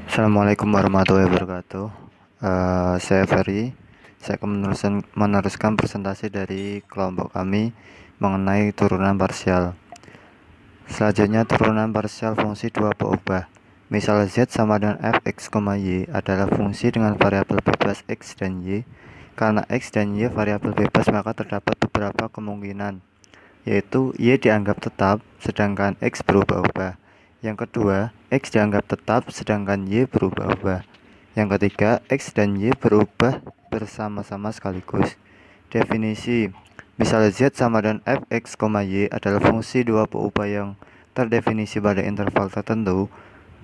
Assalamualaikum warahmatullahi wabarakatuh. Saya Ferry. Saya akan meneruskan presentasi dari kelompok kami mengenai turunan parsial. Selanjutnya, turunan parsial fungsi dua peubah. Misal Z sama dengan fx, y adalah fungsi dengan variabel bebas x dan y. Karena x dan y variabel bebas, maka terdapat beberapa kemungkinan, yaitu y dianggap tetap sedangkan x berubah-ubah. Yang kedua, x dianggap tetap sedangkan y berubah-ubah. Yang ketiga, x dan y berubah bersama-sama sekaligus. Definisi: misal z sama dengan fx, y adalah fungsi dua peubah yang terdefinisi pada interval tertentu.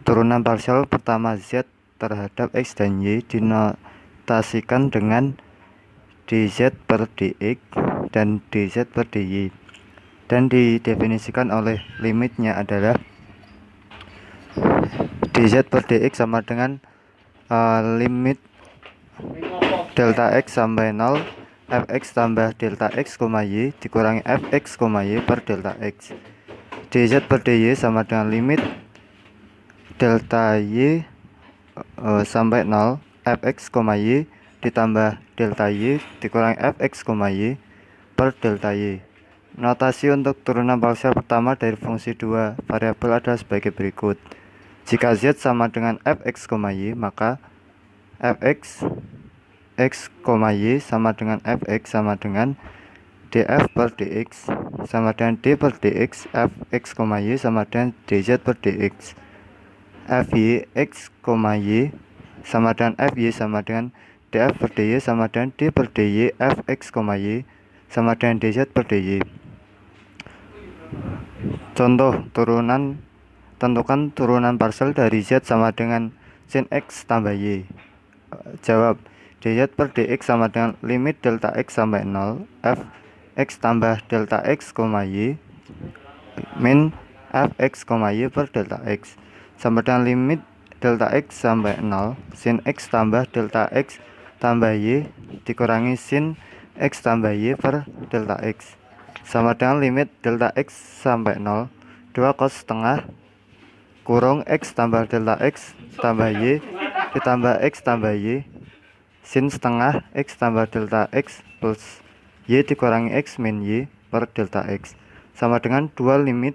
Turunan parsial pertama z terhadap x dan y dinotasikan dengan dz per dx dan dz per dy, dan didefinisikan oleh limitnya adalah dz per dx sama dengan limit delta x sampai 0 fx tambah delta x, y dikurangi fx, y per delta x. Dz per dy sama dengan limit delta y sampai 0 fx, y ditambah delta y dikurangi fx, y per delta y. Notasi untuk turunan parsial pertama dari fungsi dua variabel adalah sebagai berikut. Jika z sama dengan fx, y, maka fx x, y sama dengan fx sama dengan df per dx sama dengan d per dx. Fx, y sama dengan dz per dx. Fy x, y sama dengan fy sama dengan df per dy sama dengan d per dy. Fx, y sama dengan dz per dy. Contoh turunan: tentukan turunan parsial dari z sama dengan sin x tambah y. Jawab: dz per dx sama dengan limit delta x sampai 0 fx tambah delta x, y min fx, y per delta x sama dengan limit delta x sampai 0 sin x tambah delta x tambah y dikurangi sin x tambah y per delta x sama dengan limit delta x sampai 0 2 cos setengah kurung x tambah delta x tambah y ditambah x tambah y sin setengah x tambah delta x plus y dikurangi x min y per delta x sama dengan 2 limit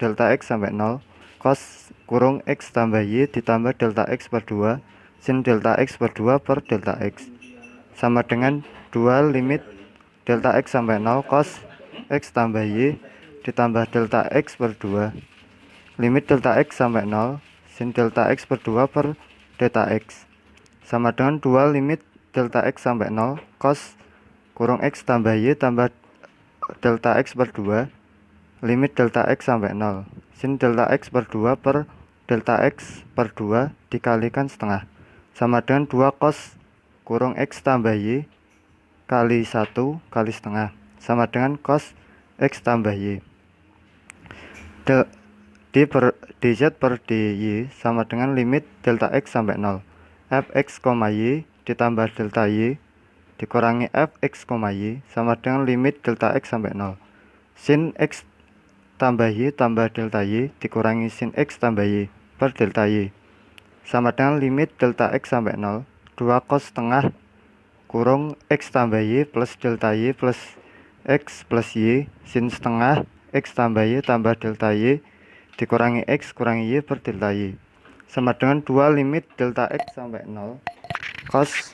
delta x sampai 0 cos kurung x tambah y ditambah delta x per 2 sin delta x per 2 per delta x sama dengan 2 limit delta x sampai 0 cos x tambah y ditambah delta x per 2 limit delta x sampai 0 sin delta x per 2 per delta x sama dengan 2 limit delta x sampai 0 cos kurung x tambah y tambah delta x per 2 limit delta x sampai 0 sin delta x per 2 per delta x per 2 dikalikan setengah sama dengan 2 cos kurung x tambah y kali 1 kali setengah sama dengan cos x tambah y. Dz per dy sama dengan limit delta x sampai 0 fx, y ditambah delta y dikurangi fx, y sama dengan limit delta x sampai 0 sin x tambah y tambah delta y dikurangi sin x tambah y per delta y sama dengan limit delta x sampai 0 2 cos setengah kurung x tambah y plus delta y plus x plus y sin setengah x tambah y tambah delta y dikurangi x kurangi y per delta y sama dengan 2 limit delta x sampai 0 cos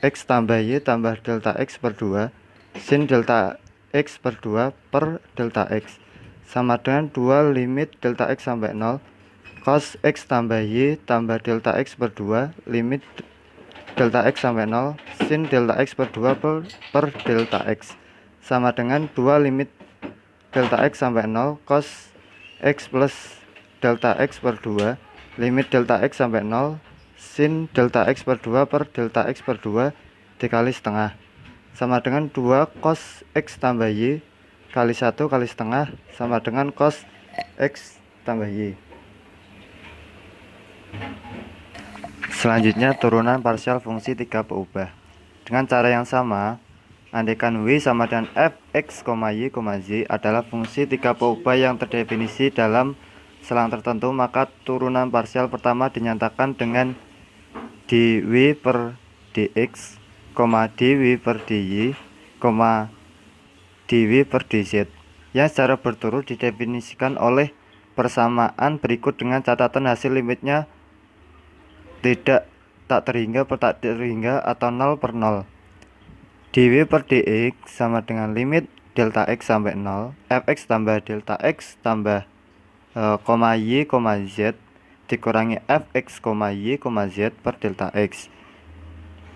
x tambah y tambah delta x per 2 sin delta x per 2 per delta x sama dengan 2 limit delta x sampai 0 cos x tambah y tambah delta x per 2 limit delta x sampai 0 sin delta x per 2 per delta x sama dengan 2 limit delta x sampai 0 cos x plus delta x per 2 limit delta x sampai 0 sin delta x per 2 per delta x per 2 dikali setengah sama dengan 2 cos x tambah y kali 1 kali setengah sama dengan cos x tambah y. Selanjutnya, turunan parsial fungsi tiga peubah. Dengan cara yang sama, andaikan w sama dengan fx, y, z adalah fungsi tiga peubah yang terdefinisi dalam selang tertentu, maka turunan parsial pertama dinyatakan dengan dw per dx, dw per dy, dw per dz, yang secara berturut didefinisikan oleh persamaan berikut dengan catatan hasil limitnya tidak tak terhingga per tak terhingga atau 0 per 0. dw per dx sama dengan limit delta x sampai 0, fx tambah delta x tambah y, z dikurangi fx, y, z per delta x.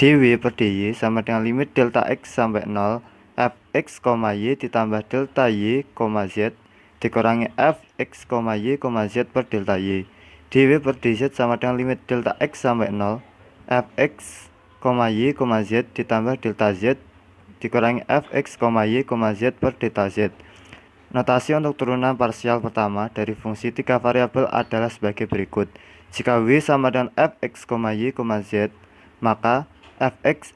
dw per dy sama dengan limit delta x sampai 0, fx, y ditambah delta y, z dikurangi fx, y, z per delta y. dw per dz sama dengan limit delta x sampai 0, fx, y, z ditambah delta z dikurangi fx, y, z per delta z. Notasi untuk turunan parsial pertama dari fungsi 3 variabel adalah sebagai berikut. Jika w sama dengan fx, y, z, maka fx,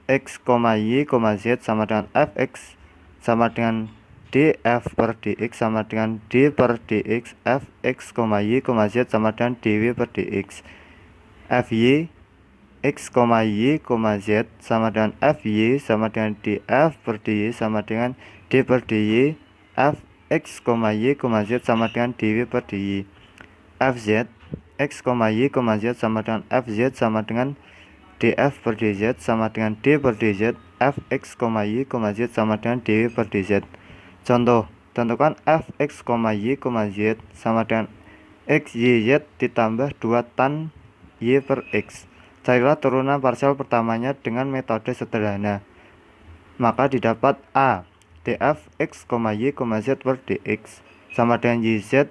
x, y, z sama dengan fx sama dengan df per dx sama dengan d per dx, fx, y, z sama dengan dw per dx, fy, x, y, z sama dengan fy sama dengan df per dy sama dengan d per dy, fx, y, z sama dengan dw per dy, fz, x, y, z sama dengan fz sama dengan df per dz sama dengan d per dz, fx, y, z sama dengan dw per dz. Contoh, tentukan fx, y, z sama dengan x, y, z ditambah 2 tan y per x. Carilah turunan parsial pertamanya dengan metode sederhana. Maka didapat a df x, y, z per dx sama dengan yz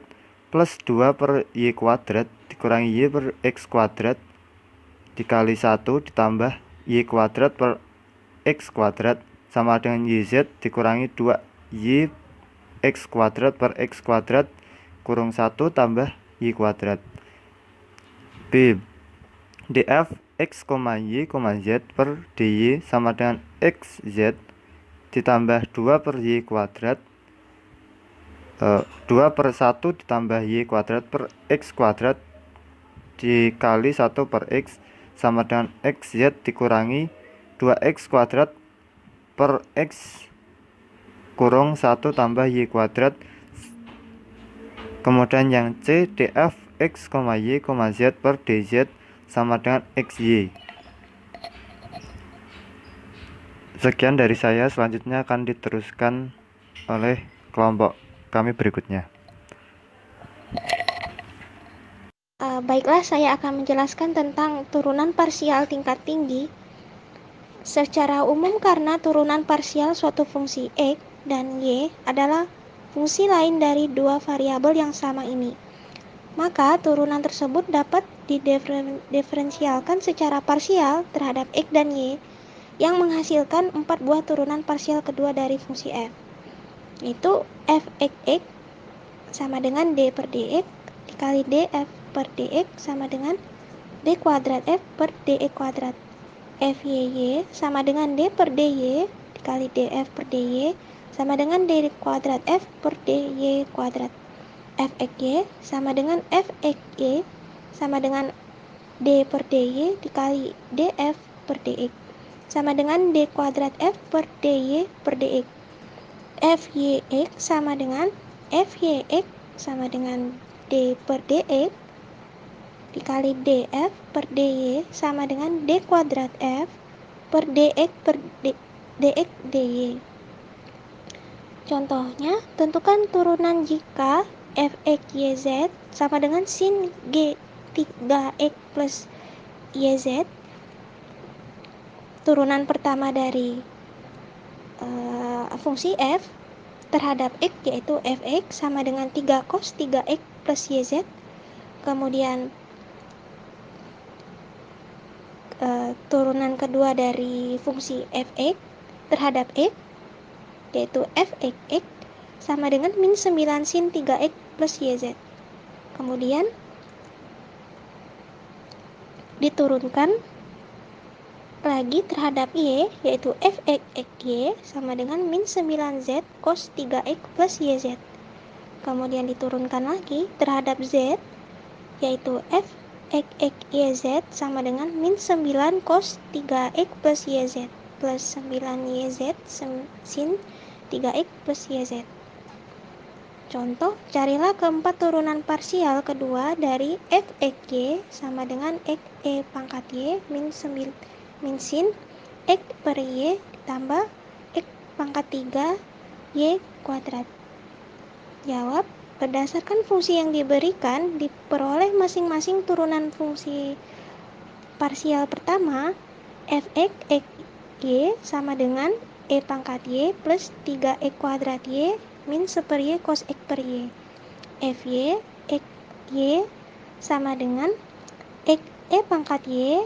plus 2 per y kuadrat dikurangi y per x kuadrat dikali 1 ditambah y kuadrat per x kuadrat sama dengan yz dikurangi 2y x kuadrat per x kuadrat kurung 1 tambah y kuadrat. B. df x, y, z per dy sama dengan xz ditambah 2 per y kuadrat 2 per 1 ditambah y kuadrat per x kuadrat dikali 1 per x sama dengan xz dikurangi 2x kuadrat per x kurung 1 tambah y kuadrat. Kemudian yang C, df x, y, z per dz sama dengan xy. Sekian dari saya, selanjutnya akan diteruskan oleh kelompok kami berikutnya. Baiklah, saya akan menjelaskan tentang turunan parsial tingkat tinggi. Secara umum, karena turunan parsial suatu fungsi x dan y adalah fungsi lain dari dua variabel yang sama ini, maka turunan tersebut dapat didiferensialkan secara parsial terhadap x dan y yang menghasilkan 4 buah turunan parsial kedua dari fungsi f, yaitu fx sama dengan d per dx dikali df per dx sama dengan d kuadrat f per dx kuadrat, fyy sama dengan d per dy dikali df per dy sama dengan d kuadrat f per dy kuadrat, fxy sama dengan fxy sama dengan d per dy dikali df per dx sama dengan d kuadrat f per dy per dx, fyx sama dengan fyx sama dengan d per dx dikali df per dy sama dengan d kuadrat f per dx per dx dy. Contohnya, tentukan turunan jika fxyz sama dengan sin g 3x plus yz. Turunan pertama dari fungsi f terhadap x yaitu fx sama dengan 3 cos 3x plus yz. Kemudian turunan kedua dari fungsi fx terhadap x yaitu fxx sama dengan min 9 sin 3x plus yz. Kemudian diturunkan lagi terhadap y yaitu fxxy sama dengan min 9z cos 3x plus yz. kemudian diturunkan lagi terhadap Z, yaitu f x YZ sama dengan min 9 cos 3x plus YZ plus 9 YZ sin 3x plus YZ. Contoh, carilah keempat turunan parsial kedua dari f x y sama dengan x e pangkat y min sin x per y ditambah x pangkat 3 y kuadrat. Jawab, berdasarkan fungsi yang diberikan, diperoleh masing-masing turunan fungsi parsial pertama, f(x) y sama dengan e pangkat y plus 3e kuadrat y min 1 y cos x per y. Fy x y sama dengan x e pangkat y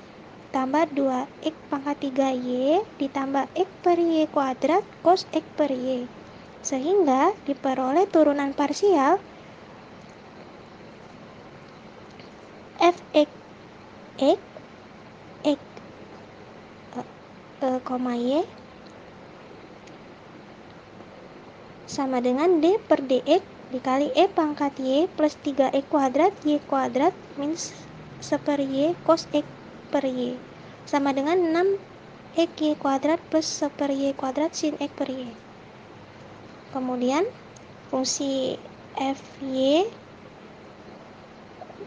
tambah 2x pangkat 3y ditambah x per y kuadrat cos x per y. Sehingga diperoleh turunan parsial f(x) y sama dengan d per dx dikali e pangkat y plus 3e kuadrat y kuadrat min 1 per y cos x per y sama dengan 6x y kuadrat plus 1 per y kuadrat sin x per y. Kemudian fungsi fy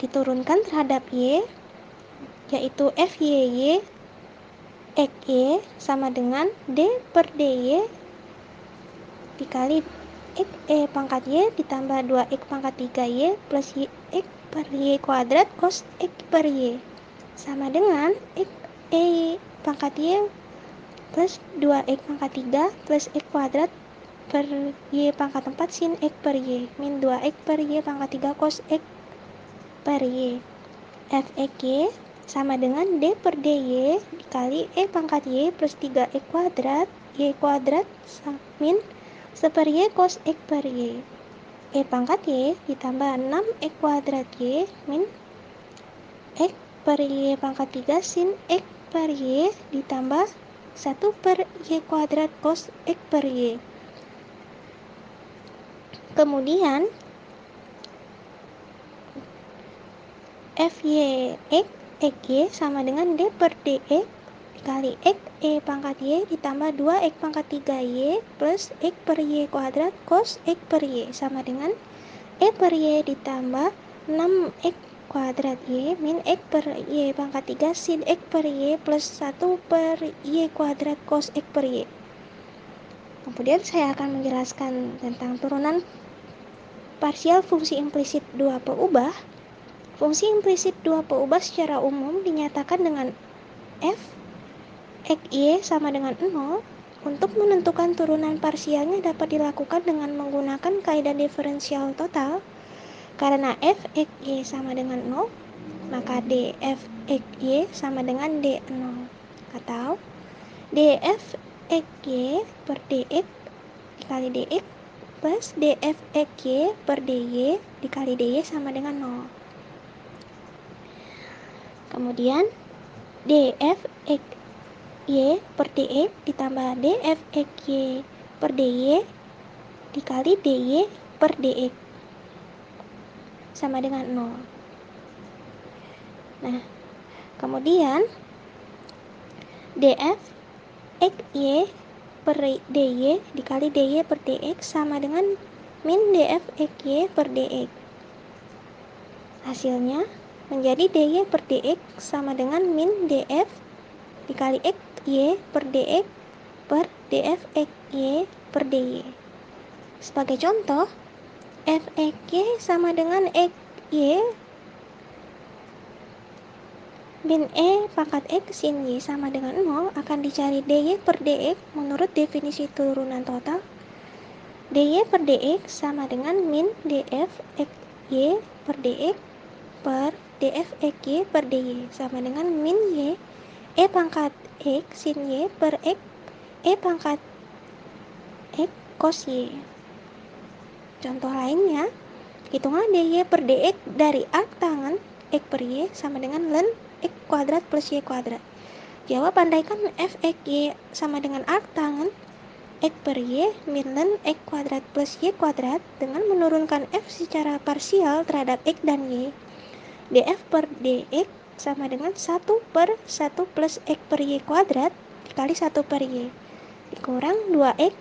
diturunkan terhadap y, yaitu fy x y sama dengan d per dy dikali x e pangkat y ditambah 2x pangkat 3y plus x per y kuadrat cos x per y sama dengan x e pangkat y plus 2x pangkat 3 plus x kuadrat per y pangkat 4 sin x per y min 2x per y pangkat 3 cos x per y. Fx y sama dengan d per dy dikali e pangkat y plus 3x kuadrat y kuadrat min 1 per y cos x per y. E pangkat y ditambah 6x kuadrat y min x per y pangkat 3 sin x per y ditambah 1 per y kuadrat cos x per y. Kemudian fy x y sama dengan d per dx dikali x e pangkat y ditambah 2x pangkat 3y plus x per y kuadrat cos x per y sama dengan e per y ditambah 6x kuadrat y min x per y pangkat 3 sin x per y plus 1 per y kuadrat cos x per y. Kemudian saya akan menjelaskan tentang turunan parsial fungsi implisit dua peubah. Fungsi implisit dua peubah secara umum dinyatakan dengan f x y sama dengan 0. Untuk menentukan turunan parsialnya dapat dilakukan dengan menggunakan kaidah diferensial total. Karena f x y sama dengan 0, maka df x y sama dengan d0. Atau df x y per dx dikali dx plus df x y per dy dikali dy sama dengan 0. Kemudian df x y per dx ditambah df x y per dy dikali dy per dx sama dengan 0. Nah, kemudian df x y per dy dikali dy per dx sama dengan min df x y per dx. Hasilnya menjadi dy per dx sama dengan min df dikali x y per dx per df x y per dy. Sebagai contoh, f x y sama dengan x y min e pangkat x sin y sama dengan 0 akan dicari dy per dx menurut definisi turunan total. Dy per dx sama dengan min df x y per dx per df x y per dy sama dengan min y e pangkat x sin y per x e pangkat x cos y. Contoh lainnya, hitungan dy per dx dari arc tangen x per y sama dengan ln x kuadrat plus y kuadrat. Jawab, andaikan f x y sama dengan arc tangen X per Y min ln X kuadrat plus Y kuadrat dengan menurunkan F secara parsial terhadap X dan Y. df per dx sama dengan 1 per 1 plus X per Y kuadrat dikali 1 per Y dikurang 2X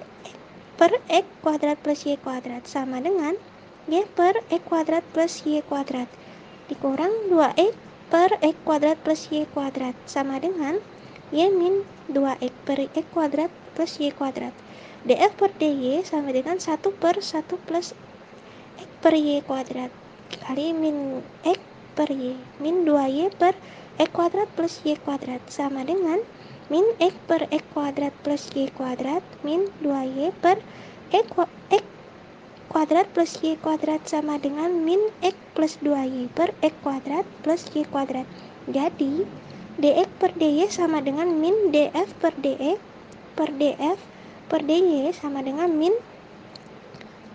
per X kuadrat plus Y kuadrat sama dengan Y per X kuadrat plus Y kuadrat dikurang 2X per X kuadrat plus Y kuadrat sama dengan Y min 2X per X kuadrat plus Y kuadrat. df per dy sama dengan 1 per 1 plus X per Y kuadrat dikali min X per Y min 2Y per X kuadrat plus Y kuadrat sama dengan min X per X kuadrat plus Y kuadrat min 2Y per X kuadrat plus Y kuadrat sama dengan min X plus 2Y per X kuadrat plus Y kuadrat. Jadi dx per dy sama dengan min df per dx per df per dy sama dengan min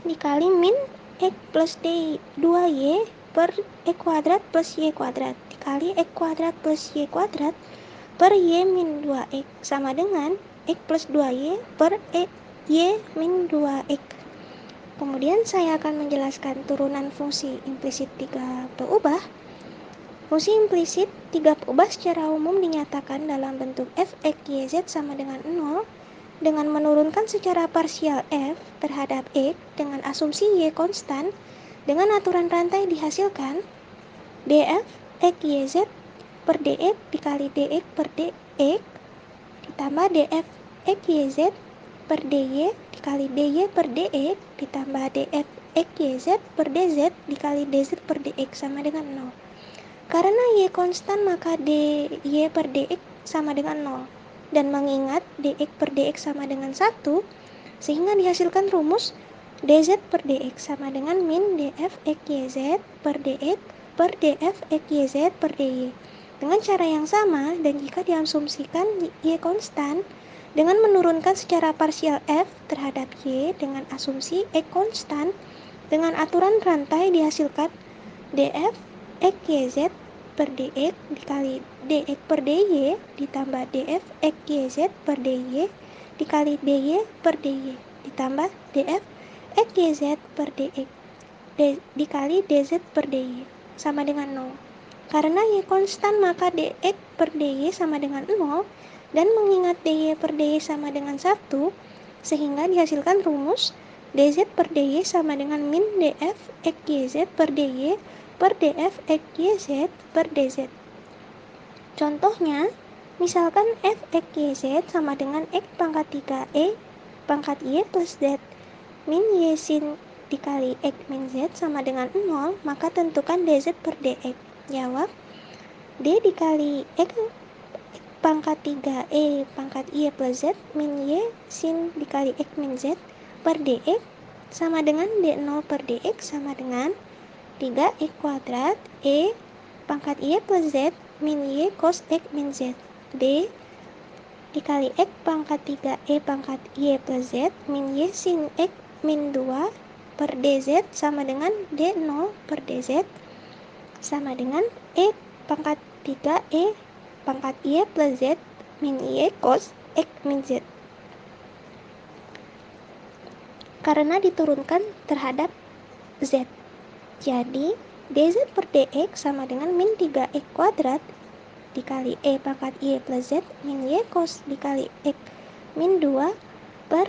dikali min X plus 2Y per X kuadrat plus Y kuadrat dikali X kuadrat plus Y kuadrat per Y min 2X sama dengan X plus 2Y per Y min 2X. Kemudian saya akan menjelaskan turunan fungsi implisit 3 peubah. Fungsi implisit 3 peubah secara umum dinyatakan dalam bentuk f(x, y, z) sama dengan 0 dengan menurunkan secara parsial f terhadap x dengan asumsi y konstan dengan aturan rantai dihasilkan df x y z per dx dikali dx per dx ditambah df x y z per dy dikali dy per dx ditambah df x y z per dz dikali dz per dx sama dengan 0. Karena y konstan maka dy per dx sama dengan 0. Dan mengingat dx per dx sama dengan 1, sehingga dihasilkan rumus dz per dx sama dengan min df x y z per dx per df x y z per dy. Dengan cara yang sama dan jika diasumsikan y konstan dengan menurunkan secara parsial f terhadap y dengan asumsi x konstan dengan aturan rantai dihasilkan df x y z per dx dikali dx per dy ditambah df x y z per dy dikali dy per dy ditambah df x y z per dx dikali dz per dy sama dengan 0. Karena y konstan maka dx per dy sama dengan 0 dan mengingat dy per dy sama dengan 1 sehingga dihasilkan rumus dz per dy sama dengan min df x y z per dy per df x y z per dz. Contohnya, misalkan f x y z sama dengan x pangkat 3e pangkat y plus z min y sin dikali x min z sama dengan 0, maka tentukan dz per dx. Jawab, d dikali x pangkat 3e pangkat y plus z min y sin dikali x min z per dx sama dengan d0 per dx sama dengan 3x kuadrat E pangkat Y plus Z min Y cos X min Z D dikali X pangkat 3E pangkat Y plus Z min Y sin X min 2 per DZ sama dengan D0 per DZ sama dengan E pangkat 3E pangkat Y plus Z min Y cos X min Z karena diturunkan terhadap Z. Jadi, dz per dx sama dengan min 3x kuadrat dikali E pangkat Y plus Z min Y cos dikali X min 2 per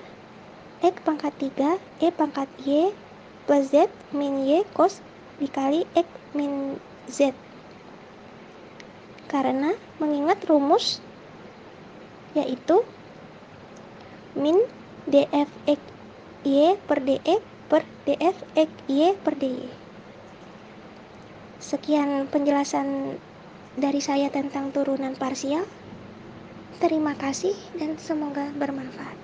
X pangkat 3 E pangkat Y plus Z min Y cos dikali X min Z. Karena mengingat rumus yaitu min df x y per dx per df x y per dy. Sekian penjelasan dari saya tentang turunan parsial. Terima kasih dan semoga bermanfaat.